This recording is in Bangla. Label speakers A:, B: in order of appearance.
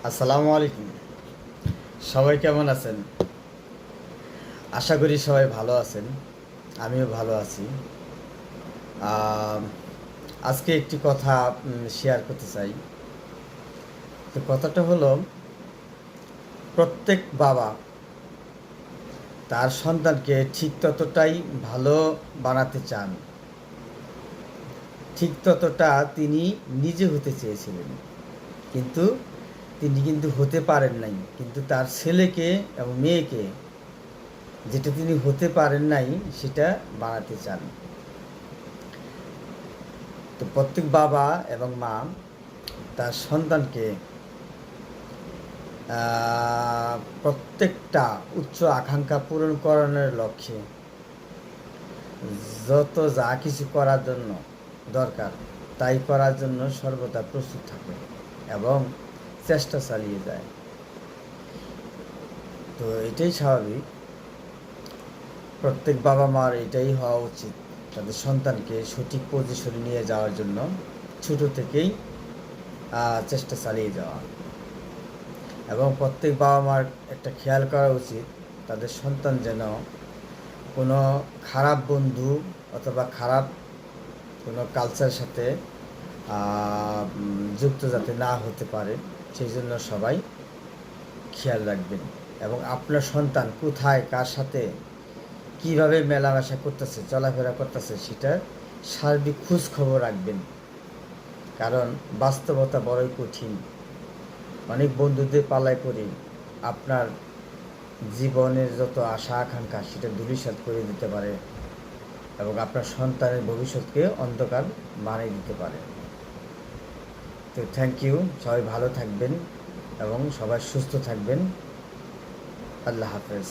A: আসসালামু আলাইকুম। সবাই কেমন আছেন? আশা করি সবাই ভালো আছেন। আমিও ভালো আছি। আম আজকে একটি কথা শেয়ার করতে চাই। তো কথাটা হলো, প্রত্যেক বাবা তার সন্তানকে ঠিক ততটাই ভালো বানাতে চান। ঠিক ততটা তিনি নিজে হতে চেয়েছিলেন। কিন্তু তিনি হতে পারেন নাই। কিন্তু তার ছেলেকে এবং মেয়েকে যেটা তিনি হতে পারেন নাই সেটা বানাতে চান। তো প্রত্যেক বাবা এবং মা তার সন্তানকে প্রত্যেকটা উচ্চ আকাঙ্ক্ষা পূরণ করানোর লক্ষ্যে যত যা কিছু করার জন্য দরকার তাই করার জন্য সর্বদা প্রস্তুত থাকে এবং চেষ্টা চালিয়ে যায়। তো এটাই স্বাভাবিক। প্রত্যেক বাবা মার এটাই হওয়া উচিত, তাদের সন্তানকে সঠিক পজিশনে নিয়ে যাওয়ার জন্য ছোটো থেকেই চেষ্টা চালিয়ে যাওয়া। এবং প্রত্যেক বাবা মার একটা খেয়াল করা উচিত, তাদের সন্তান যেন কোনো খারাপ বন্ধু অথবা খারাপ কোনো কালচারের সাথে যুক্ত যাতে না হতে পারে, সেই জন্য সবাই খেয়াল রাখবেন। এবং আপনার সন্তান কোথায় কার সাথে কীভাবে মেলামেশা করতেছে, চলাফেরা করতেছে, সেটার সার্বিক খোঁজ খবর রাখবেন। কারণ বাস্তবতা বড়ই কঠিন। অনেক বন্ধুদের পাল্লায় পড়ে আপনার জীবনের যত আশা আকাঙ্ক্ষা সেটা ধূলিসাৎ করে দিতে পারে এবং আপনার সন্তানের ভবিষ্যৎকে অন্ধকার বানিয়ে দিতে পারে। তো থ্যাংক ইউ। সবাই ভালো থাকবেন এবং সবাই সুস্থ থাকবেন। আল্লাহ হাফেজ।